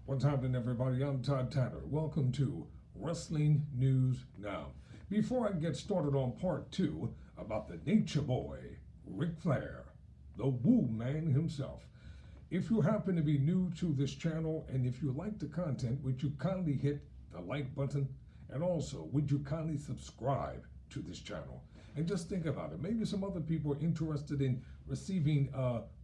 What's happening, everybody? I'm Todd Tanner. Welcome to Wrestling News Now. Before I get started on part two about the Nature Boy, Ric Flair, the Woo Man himself, if you happen to be new to this channel and if you like the content, would you kindly hit the like button? And also, would you kindly subscribe to this channel? And just think about it. Maybe some other people are interested in receiving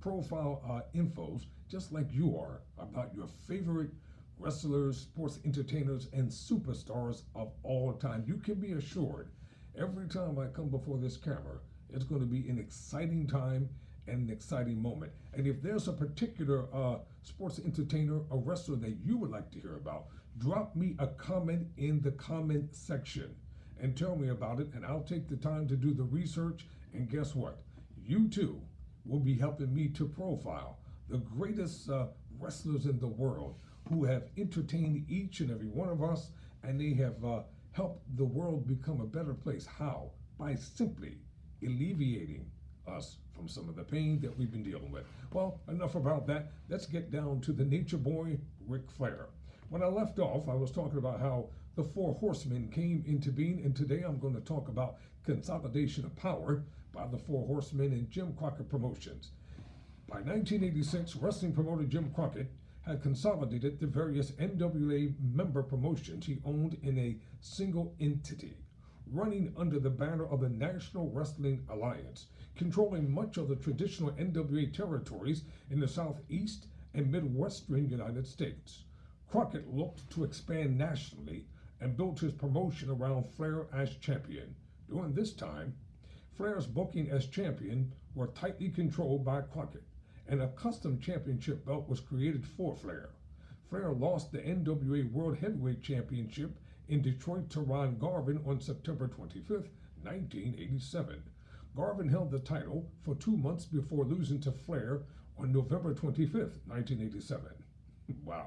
profile infos, just like you are, about your favorite wrestlers, sports entertainers, and superstars of all time. You can be assured, every time I come before this camera, it's going to be an exciting time and an exciting moment. And if there's a particular sports entertainer or wrestler that you would like to hear about, drop me a comment in the comment section and tell me about it, and I'll take the time to do the research. And guess what? You too will be helping me to profile the greatest wrestlers in the world who have entertained each and every one of us, and they have helped the world become a better place. How? By simply alleviating us from some of the pain that we've been dealing with. Well, enough about that. Let's get down to the Nature Boy, Ric Flair. When I left off, I was talking about how the Four Horsemen came into being, and today I'm going to talk about consolidation of power by the Four Horsemen and Jim Crockett Promotions. By 1986, wrestling promoter Jim Crockett had consolidated the various NWA member promotions he owned in a single entity, running under the banner of the National Wrestling Alliance, controlling much of the traditional NWA territories in the Southeast and Midwestern United States. Crockett looked to expand nationally and built his promotion around Flair as champion. During this time, Flair's booking as champion were tightly controlled by Crockett, and a custom championship belt was created for Flair. Flair lost the NWA World Heavyweight Championship in Detroit to Ron Garvin on September 25, 1987. Garvin held the title for 2 months before losing to Flair on November 25, 1987. Wow.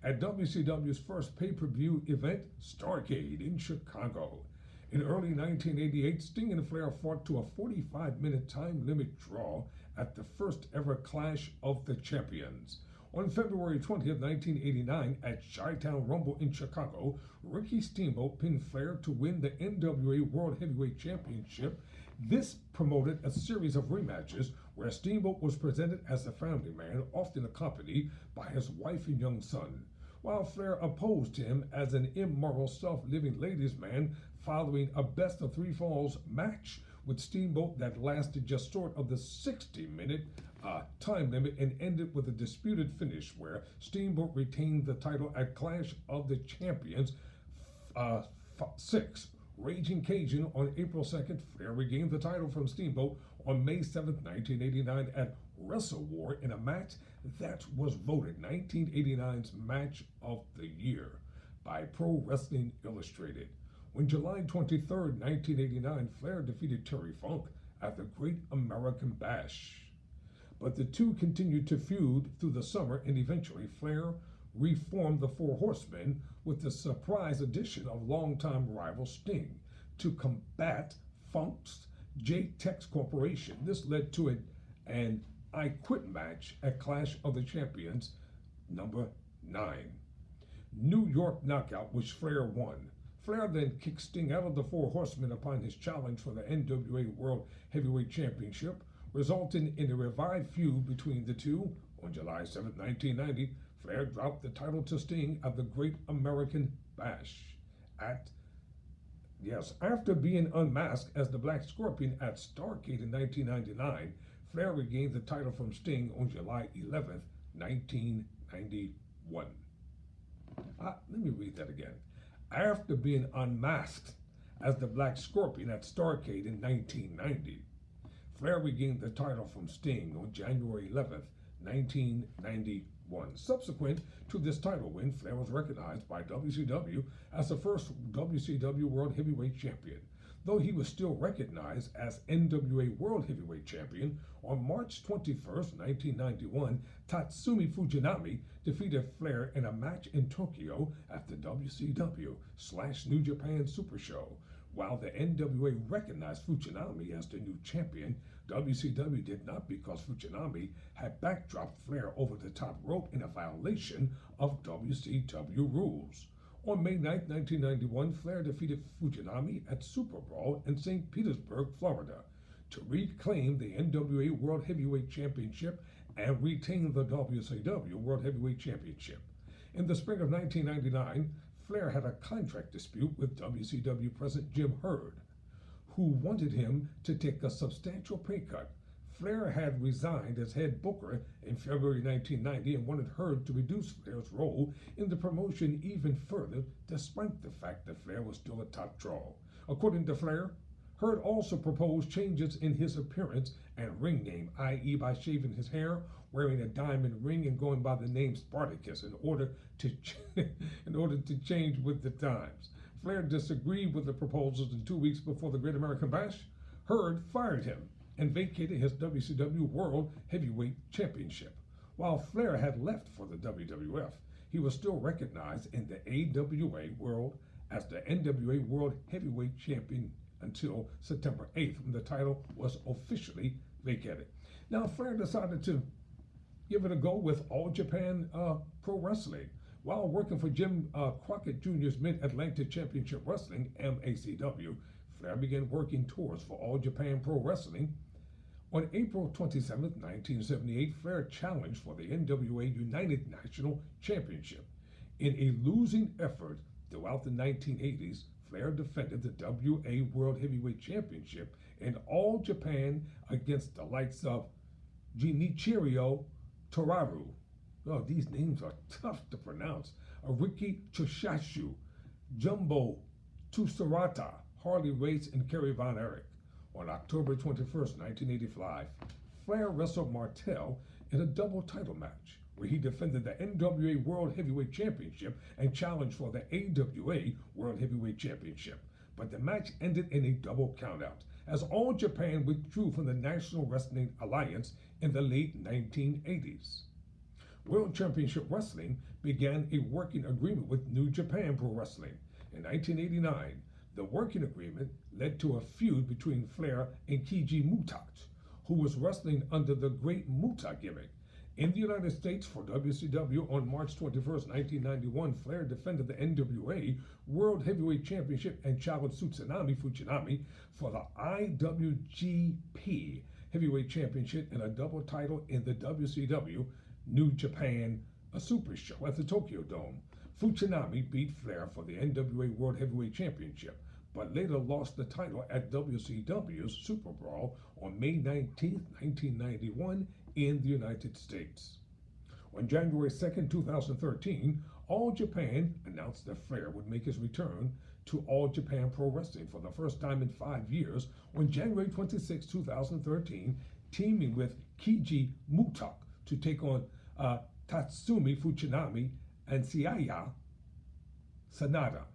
At WCW's first pay-per-view event, Starrcade in Chicago. In early 1988, Sting and Flair fought to a 45-minute time limit draw at the first ever Clash of the Champions. On February 20th, 1989, at Chi-Town Rumble in Chicago, Ricky Steamboat pinned Flair to win the NWA World Heavyweight Championship. This promoted a series of rematches where Steamboat was presented as a family man, often accompanied by his wife and young son, while Flair opposed him as an immoral, self-living ladies' man following a best-of-three falls match with Steamboat that lasted just short of the 60-minute time limit and ended with a disputed finish where Steamboat retained the title at Clash of the Champions 6. Raging Cajun on April 2nd, Flair regained the title from Steamboat on May 7th, 1989 at Wrestle War in a match that was voted 1989's Match of the Year by Pro Wrestling Illustrated. On July 23rd, 1989, Flair defeated Terry Funk at the Great American Bash. But the two continued to feud through the summer, and eventually Flair reformed the Four Horsemen with the surprise addition of longtime rival Sting to combat Funk's J-Tex Corporation. This led to an I Quit match at Clash of the Champions number 9. New York Knockout, which Flair won. Flair then kicked Sting out of the Four Horsemen upon his challenge for the NWA World Heavyweight Championship, resulting in a revived feud between the two. On July 7, 1990, Flair dropped the title to Sting at the Great American Bash. After being unmasked as the Black Scorpion at Starrcade in 1999, Flair regained the title from Sting on July 11, 1991. Let me read that again. After being unmasked as the Black Scorpion at Starrcade in 1990, Flair regained the title from Sting on January 11, 1991. Subsequent to this title win, Flair was recognized by WCW as the first WCW World Heavyweight Champion. Though he was still recognized as NWA World Heavyweight Champion, on March 21st, 1991, Tatsumi Fujinami defeated Flair in a match in Tokyo at the WCW/New Japan Super Show. While the NWA recognized Fujinami as the new champion, WCW did not because Fujinami had backdropped Flair over the top rope in a violation of WCW rules. On May 9, 1991, Flair defeated Fujinami at Super Brawl in St. Petersburg, Florida, to reclaim the NWA World Heavyweight Championship and retain the WCW World Heavyweight Championship. In the spring of 1999, Flair had a contract dispute with WCW President Jim Herd, who wanted him to take a substantial pay cut. Flair had resigned as head booker in February 1990 and wanted Herd to reduce Flair's role in the promotion even further, despite the fact that Flair was still a top draw. According to Flair, Herd also proposed changes in his appearance and ring name, i.e. by shaving his hair, wearing a diamond ring, and going by the name Spartacus in order to change with the times. Flair disagreed with the proposals, and 2 weeks before the Great American Bash, Herd fired him and vacated his WCW World Heavyweight Championship. While Flair had left for the WWF, he was still recognized in the AWA World as the NWA World Heavyweight Champion until September 8th, when the title was officially vacated. Now, Flair decided to give it a go with All Japan Pro Wrestling. While working for Jim Crockett Jr.'s Mid-Atlantic Championship Wrestling, MACW, Flair began working tours for All Japan Pro Wrestling. On April 27, 1978, Flair challenged for the NWA United National Championship. In a losing effort throughout the 1980s, Flair defended the WA World Heavyweight Championship in All Japan against the likes of Genichiro Toraru. Oh, these names are tough to pronounce. Riki Choshashu, Jumbo Tsusarata, Harley Race, and Kerry Von Erich. On October 21, 1985, Flair wrestled Martel in a double title match, where he defended the NWA World Heavyweight Championship and challenged for the AWA World Heavyweight Championship. But the match ended in a double countout, as All Japan withdrew from the National Wrestling Alliance in the late 1980s. World Championship Wrestling began a working agreement with New Japan Pro Wrestling. In 1989, the working agreement led to a feud between Flair and Keiji Muta, who was wrestling under the Great Muta gimmick. In the United States for WCW on March 21, 1991, Flair defended the NWA World Heavyweight Championship and challenged Fujinami for the IWGP Heavyweight Championship and a double title in the WCW New Japan Super Show at the Tokyo Dome. Fujinami beat Flair for the NWA World Heavyweight Championship, but later lost the title at WCW's Super Brawl on May 19, 1991 in the United States. On January 2, 2013, All Japan announced that Flair would make his return to All Japan Pro Wrestling for the first time in 5 years on January 26, 2013, teaming with Keiji Muta to take on Tatsumi Fujinami and Seiya Sanada.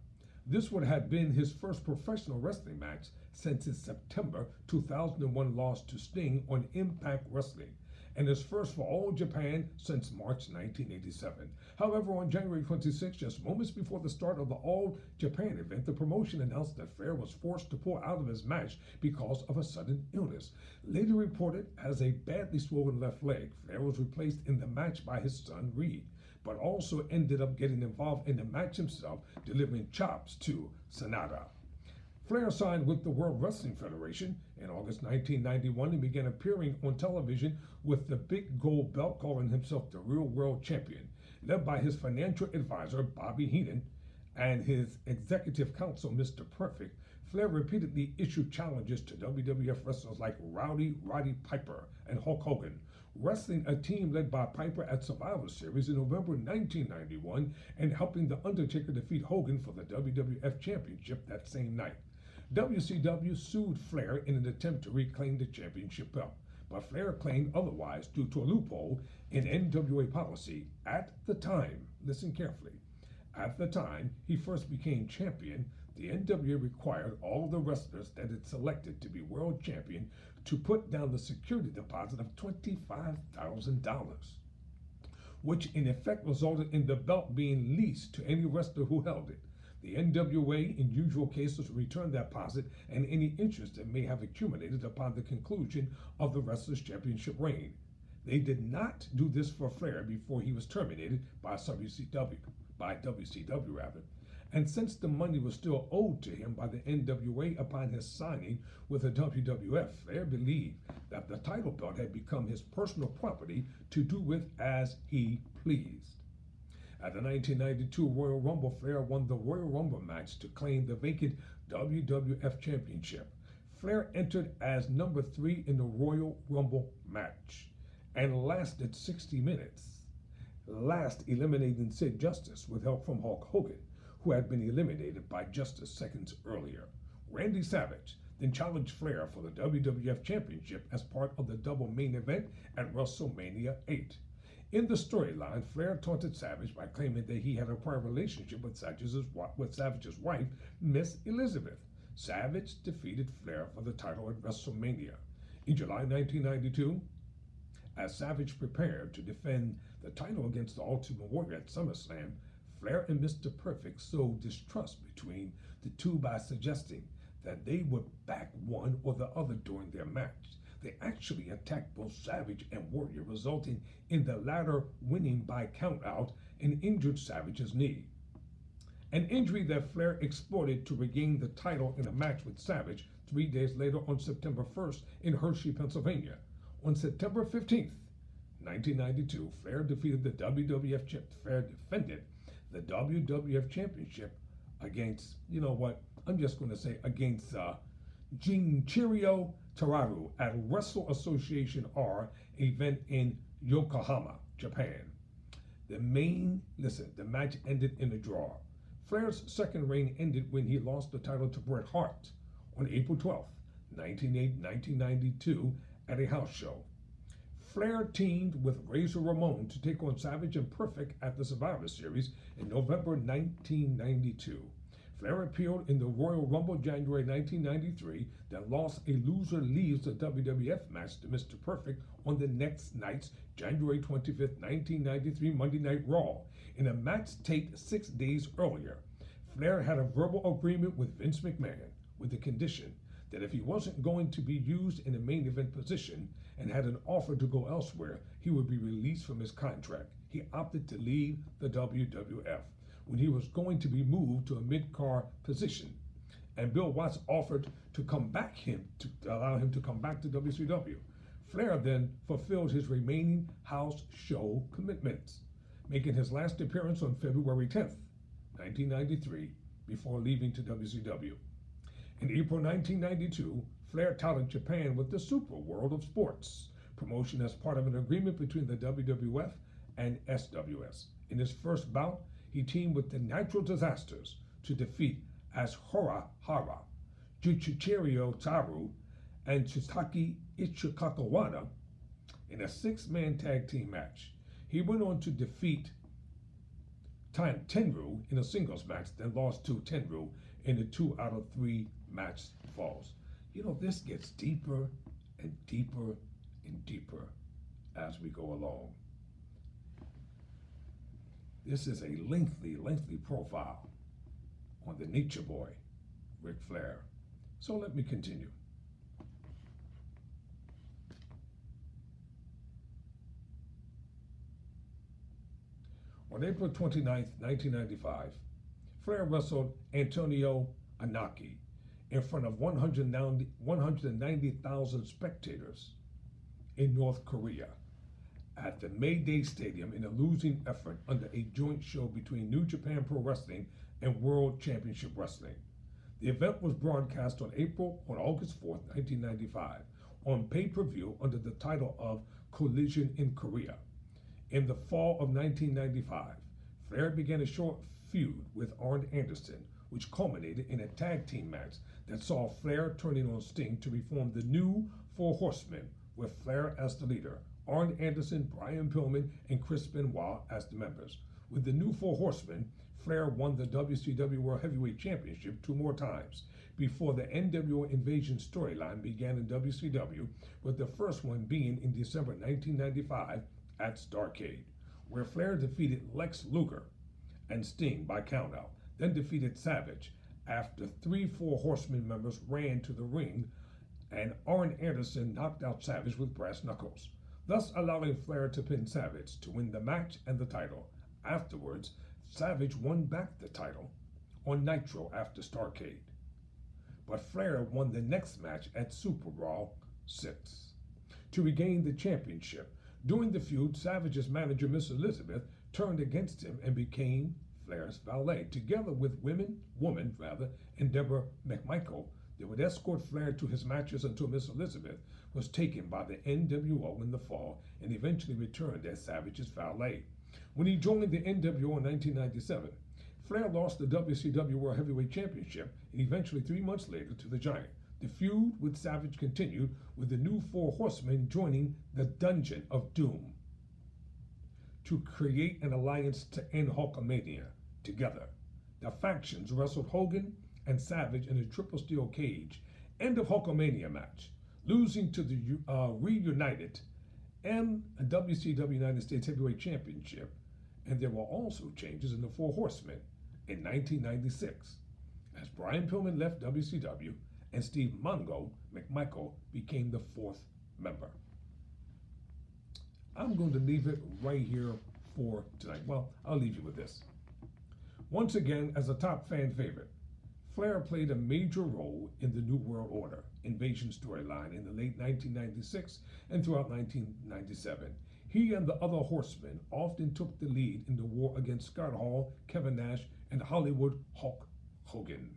This would have been his first professional wrestling match since his September 2001 loss to Sting on Impact Wrestling, and his first for All Japan since March 1987. However, on January 26, just moments before the start of the All Japan event, the promotion announced that Flair was forced to pull out of his match because of a sudden illness. Later reported as a badly swollen left leg, Flair was replaced in the match by his son Reed, but also ended up getting involved in the match himself, delivering chops to Sanada. Flair signed with the World Wrestling Federation in August 1991 and began appearing on television with the big gold belt, calling himself the real world champion. Led by his financial advisor, Bobby Heenan, and his executive counsel, Mr. Perfect, Flair repeatedly issued challenges to WWF wrestlers like Roddy Piper and Hulk Hogan, wrestling a team led by Piper at Survivor Series in November 1991 and helping The Undertaker defeat Hogan for the WWF Championship that same night. WCW sued Flair in an attempt to reclaim the championship belt, but Flair claimed otherwise due to a loophole in NWA policy. At the time, listen carefully, at the time he first became champion, the NWA required all the wrestlers that it selected to be world champion to put down the security deposit of $25,000, which in effect resulted in the belt being leased to any wrestler who held it. The NWA, in usual cases, returned that deposit and any interest that may have accumulated upon the conclusion of the wrestler's championship reign. They did not do this for Flair before he was terminated by WCW rather. And since the money was still owed to him by the NWA upon his signing with the WWF, Flair believed that the title belt had become his personal property to do with as he pleased. At the 1992 Royal Rumble, Flair won the Royal Rumble match to claim the vacant WWF Championship. Flair entered as number 3 in the Royal Rumble match and lasted 60 minutes, last eliminating Sid Justice with help from Hulk Hogan, who had been eliminated by Justice seconds earlier. Randy Savage then challenged Flair for the WWF Championship as part of the double main event at WrestleMania 8. In the storyline, Flair taunted Savage by claiming that he had a prior relationship with Savage's wife, Miss Elizabeth. Savage defeated Flair for the title at WrestleMania. In July 1992, as Savage prepared to defend the title against the Ultimate Warrior at SummerSlam, Flair and Mr. Perfect sowed distrust between the two by suggesting that they would back one or the other during their match. They actually attacked both Savage and Warrior, resulting in the latter winning by countout and injured Savage's knee. An injury that Flair exploited to regain the title in a match with Savage 3 days later on September 1st in Hershey, Pennsylvania. On September 15th, 1992, Flair defended the WWF Championship against, against Genichiro Tararu at Wrestle Association R event in Yokohama, Japan. The match ended in a draw. Flair's second reign ended when he lost the title to Bret Hart on April 12, 1992 at a house show. Flair teamed with Razor Ramon to take on Savage and Perfect at the Survivor Series in November 1992. Flair appeared in the Royal Rumble January 1993, then lost a loser leaves the WWF match to Mr. Perfect on the next night's January 25, 1993 Monday Night Raw. In a match taped 6 days earlier, Flair had a verbal agreement with Vince McMahon with the condition that if he wasn't going to be used in a main event position and had an offer to go elsewhere, he would be released from his contract. He opted to leave the WWF when he was going to be moved to a mid-card position, and Bill Watts offered to allow him to come back to WCW. Flair then fulfilled his remaining house show commitments, making his last appearance on February 10th, 1993, before leaving to WCW. In April 1992, Flair touted Japan with the Super World of Sports promotion as part of an agreement between the WWF and SWS. In his first bout, he teamed with the Natural Disasters to defeat Ashura Hara, Juchichiro Taru, and Chisaki Ichikakawada in a 6-man tag team match. He went on to defeat Tenryu in a singles match, then lost to Tenryu in a 2 out of 3 match falls. This gets deeper and deeper and deeper as we go along. This is a lengthy profile on the Nature Boy, Ric Flair. So let me continue. On April 29, 1995, Flair wrestled Antonio Inoki in front of 190,000 spectators in North Korea at the Mayday Stadium in a losing effort under a joint show between New Japan Pro Wrestling and World Championship Wrestling. The event was broadcast on August 4, 1995, on pay-per-view under the title of Collision in Korea. In the fall of 1995, Flair began a short feud with Arn Anderson, which culminated in a tag team match that saw Flair turning on Sting to reform the new Four Horsemen, with Flair as the leader, Arn Anderson, Brian Pillman, and Chris Benoit as the members. With the new Four Horsemen, Flair won the WCW World Heavyweight Championship 2 more times before the NWO Invasion storyline began in WCW, with the first one being in December 1995 at Starrcade, where Flair defeated Lex Luger and Sting by countout. then defeated Savage after 3 4 Horsemen members ran to the ring and Arn Anderson knocked out Savage with brass knuckles, thus allowing Flair to pin Savage to win the match and the title. Afterwards, Savage won back the title on Nitro after Starrcade. But Flair won the next match at Super Brawl 6 to regain the championship. During the feud, Savage's manager, Miss Elizabeth, turned against him and became Flair's valet. Together with woman, and Deborah McMichael, they would escort Flair to his matches until Miss Elizabeth was taken by the NWO in the fall and eventually returned as Savage's valet. When he joined the NWO in 1997, Flair lost the WCW World Heavyweight Championship and eventually 3 months later to the Giant. The feud with Savage continued with the new 4 Horsemen joining the Dungeon of Doom to create an alliance to end Hulkamania together. The factions wrestled Hogan and Savage in a triple steel cage end of Hulkamania match, losing to the reunited and a WCW United States Heavyweight Championship. And there were also changes in the 4 Horsemen in 1996 as Brian Pillman left WCW and Steve Mongo McMichael became the 4th member. I'm going to leave it right here for tonight. Well, I'll leave you with this. Once again, as a top fan favorite, Flair played a major role in the New World Order invasion storyline in the late 1996 and throughout 1997. He and the other Horsemen often took the lead in the war against Scott Hall, Kevin Nash, and Hollywood Hulk Hogan,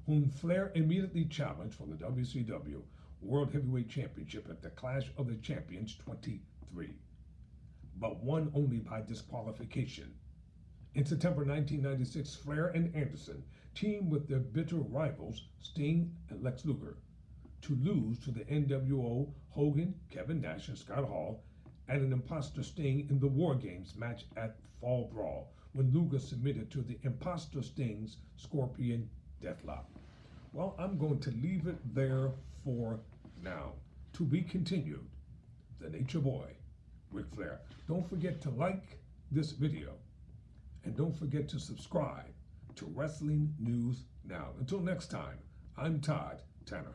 whom Flair immediately challenged for the WCW World Heavyweight Championship at the Clash of the Champions 23, but won only by disqualification. In September 1996, Flair and Anderson teamed with their bitter rivals Sting and Lex Luger to lose to the NWO Hogan, Kevin Nash, and Scott Hall at an imposter Sting in the War Games match at Fall Brawl when Luger submitted to the imposter Sting's Scorpion Deathlock. Well, I'm going to leave it there for now. To be continued, the Nature Boy, Ric Flair. Don't forget to like this video and don't forget to subscribe to Wrestling News Now. Until next time, I'm Todd Tanner.